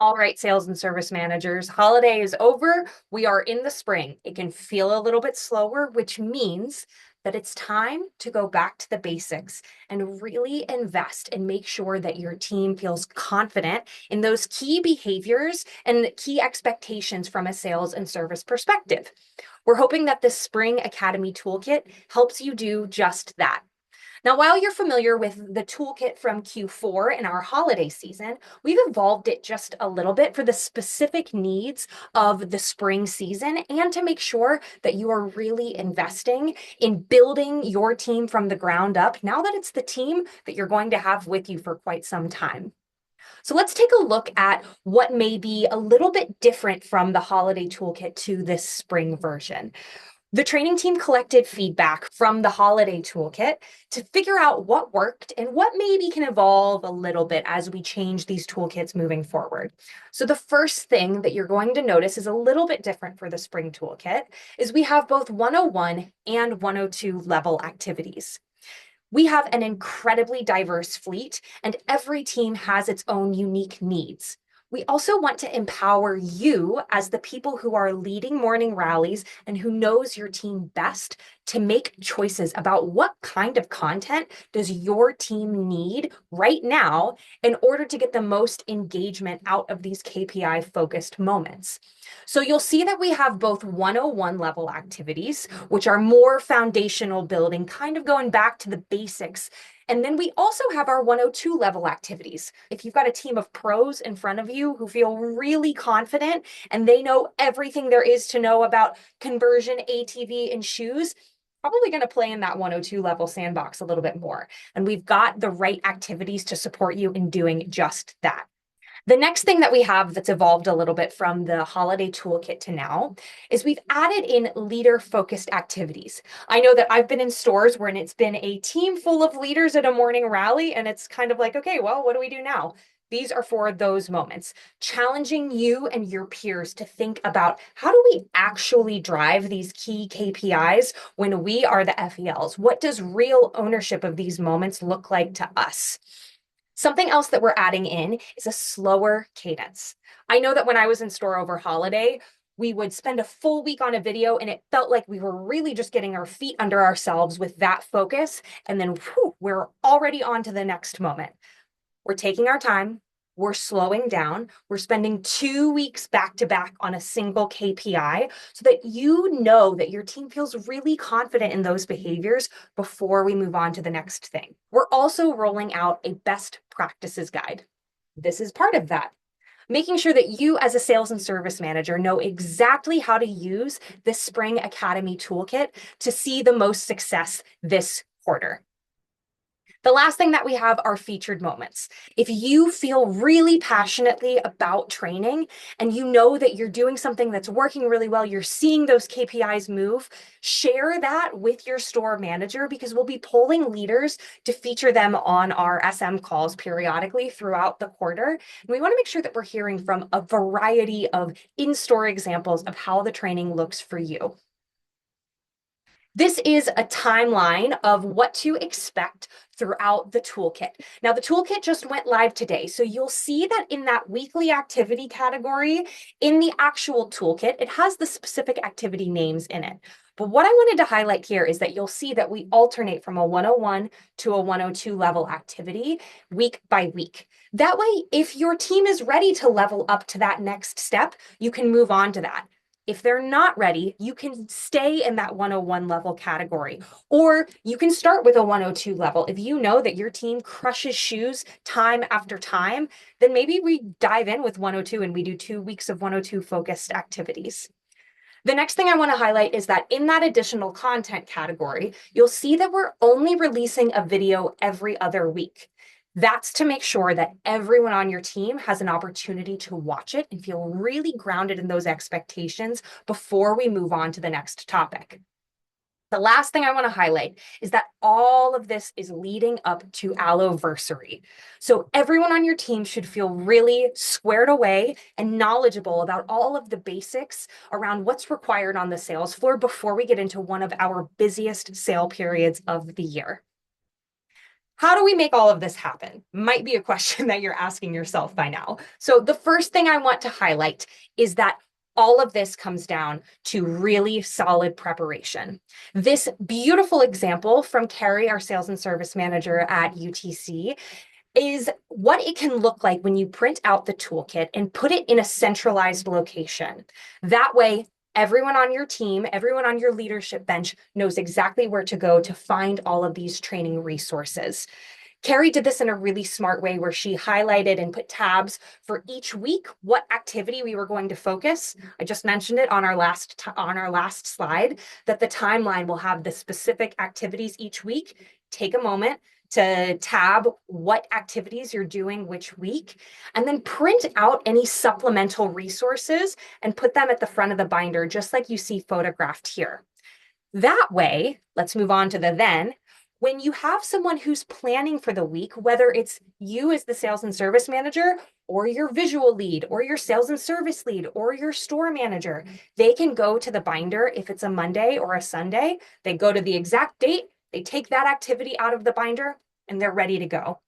All right, sales and service managers, holiday is over. We are in the spring. It can feel a little bit slower, which means that it's time to go back to the basics and really invest and make sure that your team feels confident in those key behaviors and key expectations from a sales and service perspective. We're hoping that this Spring Academy Toolkit helps you do just that. Now, while you're familiar with the toolkit from Q4 in our holiday season, we've evolved it just a little bit for the specific needs of the spring season and to make sure that you are really investing in building your team from the ground up now that it's the team that you're going to have with you for quite some time. So let's take a look at what may be a little bit different from the holiday toolkit to this spring version. The training team collected feedback from the holiday toolkit to figure out what worked and what maybe can evolve a little bit as we change these toolkits moving forward. So the first thing that you're going to notice is a little bit different for the spring toolkit is we have both 101 and 102 level activities. We have an incredibly diverse fleet, and every team has its own unique needs. We also want to empower you as the people who are leading morning rallies and who knows your team best to make choices about what kind of content does your team need right now in order to get the most engagement out of these KPI focused moments. So you'll see that we have both 101 level activities, which are more foundational building, kind of going back to the basics. And then we also have our 102 level activities. If you've got a team of pros in front of you who feel really confident and they know everything there is to know about conversion, ATV, and shoes, probably going to play in that 102 level sandbox a little bit more. And we've got the right activities to support you in doing just that. The next thing that we have that's evolved a little bit from the holiday toolkit to now is we've added in leader-focused activities. I know that I've been in stores where it's been a team full of leaders at a morning rally, and it's kind of like, okay, well, what do we do now? These are for those moments, challenging you and your peers to think about how do we actually drive these key KPIs when we are the FELs? What does real ownership of these moments look like to us? Something else that we're adding in is a slower cadence. I know that when I was in store over holiday, we would spend a full week on a video and it felt like we were really just getting our feet under ourselves with that focus. And then whew, we're already on to the next moment. We're taking our time. We're slowing down. We're spending 2 weeks back to back on a single KPI so that you know that your team feels really confident in those behaviors before we move on to the next thing. We're also rolling out a best practices guide. This is part of that. Making sure that you as a sales and service manager know exactly how to use this Spring Academy toolkit to see the most success this quarter. The last thing that we have are featured moments. If you feel really passionately about training and you know that you're doing something that's working really well, you're seeing those KPIs move, share that with your store manager because we'll be polling leaders to feature them on our SM calls periodically throughout the quarter. And we want to make sure that we're hearing from a variety of in-store examples of how the training looks for you. This is a timeline of what to expect throughout the toolkit. Now, the toolkit just went live today, so you'll see that in that weekly activity category, in the actual toolkit, it has the specific activity names in it. But what I wanted to highlight here is that you'll see that we alternate from a 101 to a 102 level activity week by week. That way, if your team is ready to level up to that next step, you can move on to that. If they're not ready, you can stay in that 101 level category, or you can start with a 102 level. If you know that your team crushes shoes time after time, then maybe we dive in with 102 and we do 2 weeks of 102 focused activities. The next thing I want to highlight is that in that additional content category, you'll see that we're only releasing a video every other week. That's to make sure that everyone on your team has an opportunity to watch it and feel really grounded in those expectations before we move on to the next topic. The last thing I want to highlight is that all of this is leading up to Aloversary. So everyone on your team should feel really squared away and knowledgeable about all of the basics around what's required on the sales floor before we get into one of our busiest sale periods of the year. How do we make all of this happen? Might be a question that you're asking yourself by now. So the first thing I want to highlight is that all of this comes down to really solid preparation. This beautiful example from Carrie, our sales and service manager at UTC, is what it can look like when you print out the toolkit and put it in a centralized location. That way, everyone on your team, everyone on your leadership bench knows exactly where to go to find all of these training resources. Carrie did this in a really smart way where she highlighted and put tabs for each week what activity we were going to focus. I just mentioned it on our last slide that the timeline will have the specific activities each week. Take a moment to tab what activities you're doing which week, and then print out any supplemental resources and put them at the front of the binder, just like you see photographed here. That way, let's move on to the then. When you have someone who's planning for the week, whether it's you as the sales and service manager or your visual lead or your sales and service lead or your store manager, they can go to the binder if it's a Monday or a Sunday. They go to the exact date, they take that activity out of the binder, and they're ready to go.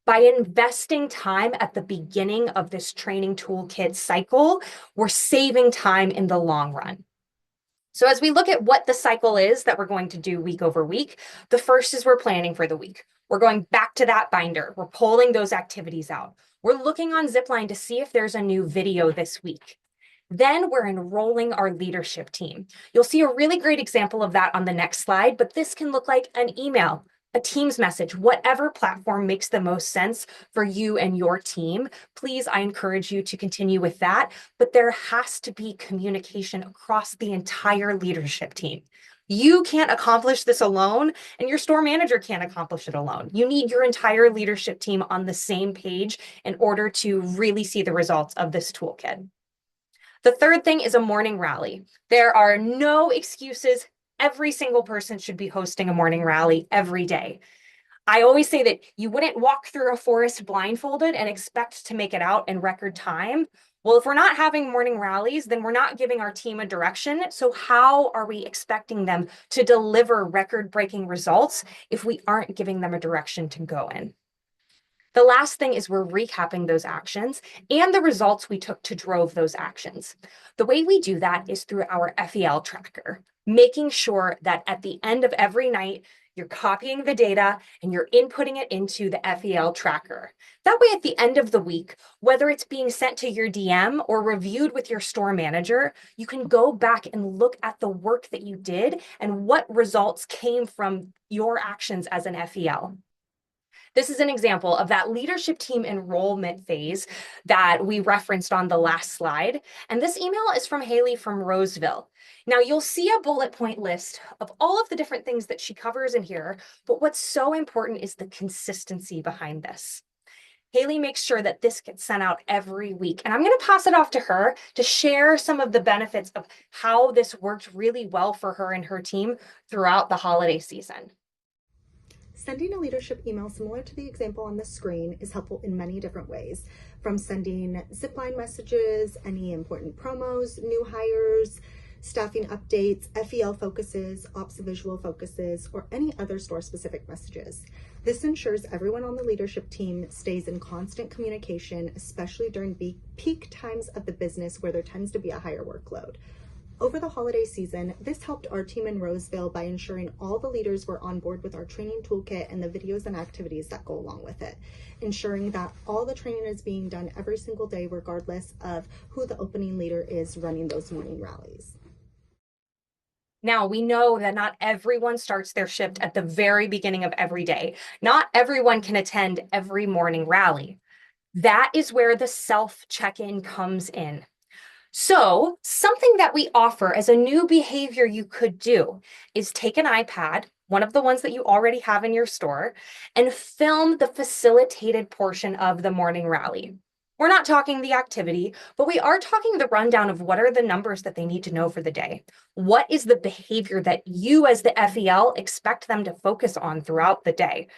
By investing time at the beginning of this training toolkit cycle, we're saving time in the long run. So as we look at what the cycle is that we're going to do week over week, the first is we're planning for the week. We're going back to that binder. We're pulling those activities out. We're looking on Zipline to see if there's a new video this week. Then we're enrolling our leadership team. You'll see a really great example of that on the next slide, but this can look like an email, a Teams message, whatever platform makes the most sense for you and your team. Please, I encourage you to continue with that, but there has to be communication across the entire leadership team. You can't accomplish this alone, and your store manager can't accomplish it alone. You need your entire leadership team on the same page in order to really see the results of this toolkit. The third thing is a morning rally. There are no excuses. Every single person should be hosting a morning rally every day. I always say that you wouldn't walk through a forest blindfolded and expect to make it out in record time. Well, if we're not having morning rallies, then we're not giving our team a direction. So how are we expecting them to deliver record-breaking results if we aren't giving them a direction to go in? The last thing is we're recapping those actions and the results we took to drove those actions. The way we do that is through our FEL tracker, making sure that at the end of every night, you're copying the data and you're inputting it into the FEL tracker. That way, at the end of the week, whether it's being sent to your DM or reviewed with your store manager, you can go back and look at the work that you did and what results came from your actions as an FEL. This is an example of that leadership team enrollment phase that we referenced on the last slide. And this email is from Haley from Roseville. Now you'll see a bullet point list of all of the different things that she covers in here, but what's so important is the consistency behind this. Haley makes sure that this gets sent out every week. And I'm going to pass it off to her to share some of the benefits of how this worked really well for her and her team throughout the holiday season. Sending a leadership email similar to the example on the screen is helpful in many different ways, from sending zipline messages, any important promos, new hires, staffing updates, FEL focuses, ops visual focuses, or any other store-specific messages. This ensures everyone on the leadership team stays in constant communication, especially during peak times of the business where there tends to be a higher workload. Over the holiday season, this helped our team in Roseville by ensuring all the leaders were on board with our training toolkit and the videos and activities that go along with it, ensuring that all the training is being done every single day, regardless of who the opening leader is running those morning rallies. Now, we know that not everyone starts their shift at the very beginning of every day. Not everyone can attend every morning rally. That is where the self-check-in comes in. So something that we offer as a new behavior you could do is take an iPad, one of the ones that you already have in your store, and film the facilitated portion of the morning rally. We're not talking the activity, but we are talking the rundown of what are the numbers that they need to know for the day. What is the behavior that you as the FEL expect them to focus on throughout the day?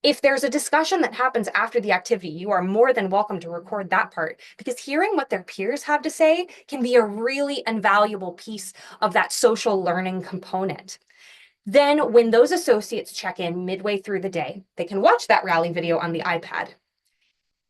If there's a discussion that happens after the activity, you are more than welcome to record that part, because hearing what their peers have to say can be a really invaluable piece of that social learning component. Then when those associates check in midway through the day, they can watch that rally video on the iPad.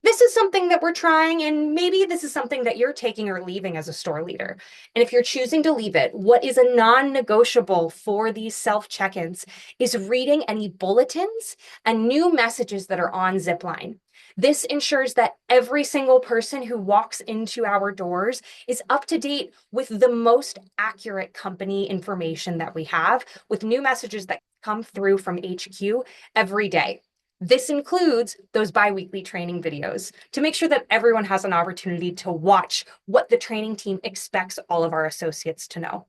This is something that we're trying, and maybe this is something that you're taking or leaving as a store leader. And if you're choosing to leave it, what is a non-negotiable for these self-check-ins is reading any bulletins and new messages that are on Zipline. This ensures that every single person who walks into our doors is up to date with the most accurate company information that we have, with new messages that come through from HQ every day. This includes those bi-weekly training videos to make sure that everyone has an opportunity to watch what the training team expects all of our associates to know.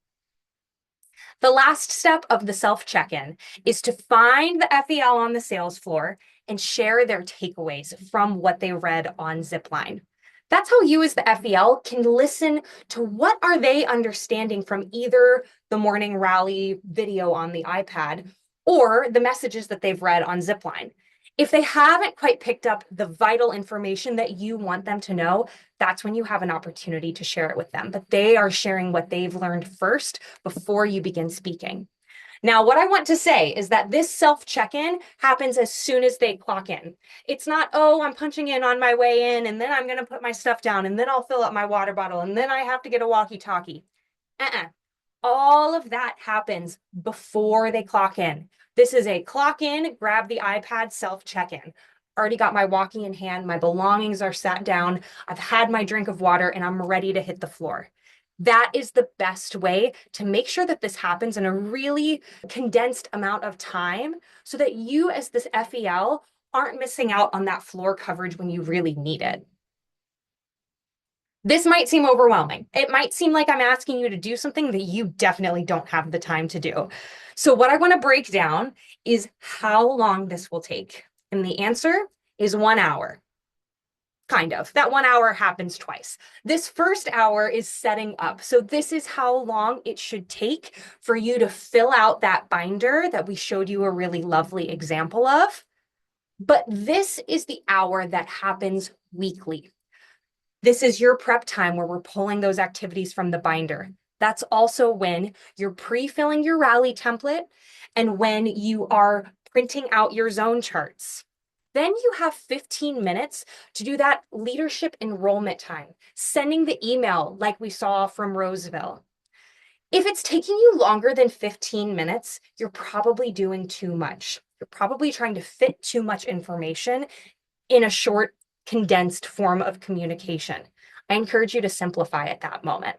The last step of the self-check-in is to find the FEL on the sales floor and share their takeaways from what they read on Zipline. That's how you as the FEL can listen to what are they understanding from either the morning rally video on the iPad or the messages that they've read on Zipline. If they haven't quite picked up the vital information that you want them to know, that's when you have an opportunity to share it with them. But they are sharing what they've learned first before you begin speaking. Now, what I want to say is that this self-check-in happens as soon as they clock in. It's not, oh, I'm punching in on my way in, and then I'm going to put my stuff down, and then I'll fill up my water bottle, and then I have to get a walkie-talkie. All of that happens before they clock in. This is a clock in, grab the iPad, self-check-in. Already got my walkie in hand, my belongings are sat down, I've had my drink of water, and I'm ready to hit the floor. That is the best way to make sure that this happens in a really condensed amount of time so that you as this FEL aren't missing out on that floor coverage when you really need it. This might seem overwhelming. It might seem like I'm asking you to do something that you definitely don't have the time to do. So what I want to break down is how long this will take. And the answer is 1 hour. Kind of. That 1 hour happens twice. This first hour is setting up. So this is how long it should take for you to fill out that binder that we showed you a really lovely example of. But this is the hour that happens weekly. This is your prep time where we're pulling those activities from the binder. That's also when you're pre-filling your rally template and when you are printing out your zone charts. Then you have 15 minutes to do that leadership enrollment time, sending the email like we saw from Roseville. If it's taking you longer than 15 minutes, you're probably doing too much. You're probably trying to fit too much information in a short, condensed form of communication. I encourage you to simplify at that moment.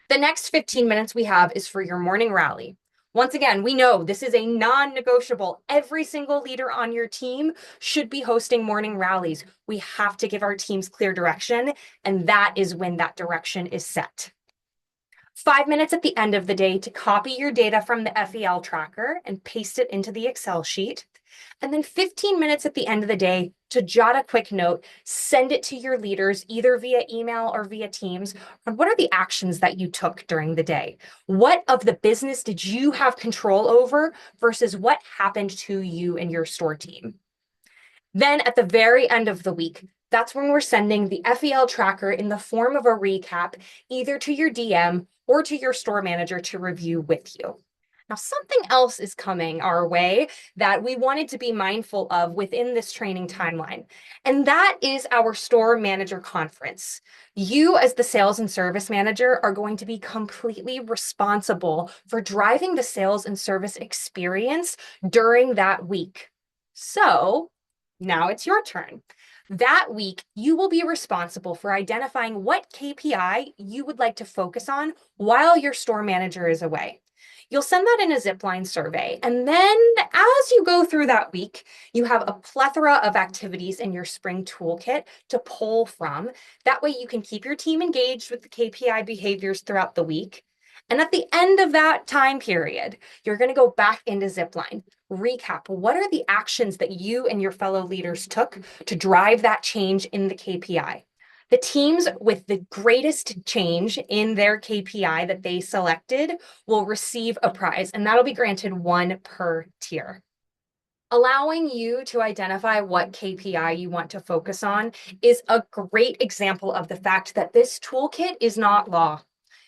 The next 15 minutes we have is for your morning rally. Once again, we know this is a non-negotiable. Every single leader on your team should be hosting morning rallies. We have to give our teams clear direction, and that is when that direction is set. 5 minutes at the end of the day to copy your data from the FEL tracker and paste it into the Excel sheet. And then 15 minutes at the end of the day to jot a quick note, send it to your leaders, either via email or via Teams, on what are the actions that you took during the day? What of the business did you have control over versus what happened to you and your store team? Then at the very end of the week, that's when we're sending the FEL tracker in the form of a recap, either to your DM or to your store manager to review with you. Now, something else is coming our way that we wanted to be mindful of within this training timeline, and that is our store manager conference. You, as the sales and service manager, are going to be completely responsible for driving the sales and service experience during that week. So now it's your turn. That week, you will be responsible for identifying what KPI you would like to focus on while your store manager is away. You'll send that in a Zipline survey. And then as you go through that week, you have a plethora of activities in your spring toolkit to pull from. That way you can keep your team engaged with the KPI behaviors throughout the week. And at the end of that time period, you're going to go back into Zipline, recap. What are the actions that you and your fellow leaders took to drive that change in the KPI? The teams with the greatest change in their KPI that they selected will receive a prize, and that'll be granted 1 per tier. Allowing you to identify what KPI you want to focus on is a great example of the fact that this toolkit is not law.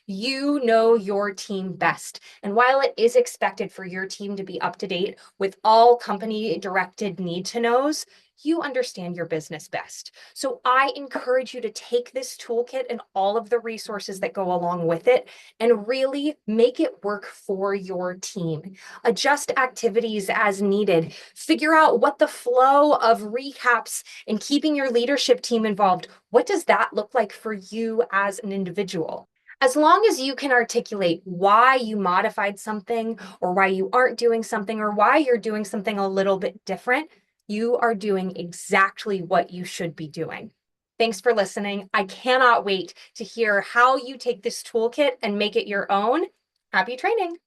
You know your team best. And while it is expected for your team to be up to date with all company directed need to knows, you understand your business best. So I encourage you to take this toolkit and all of the resources that go along with it and really make it work for your team. Adjust activities as needed. Figure out what the flow of recaps and keeping your leadership team involved, what does that look like for you as an individual? As long as you can articulate why you modified something or why you aren't doing something or why you're doing something a little bit different, you are doing exactly what you should be doing. Thanks for listening. I cannot wait to hear how you take this toolkit and make it your own. Happy training.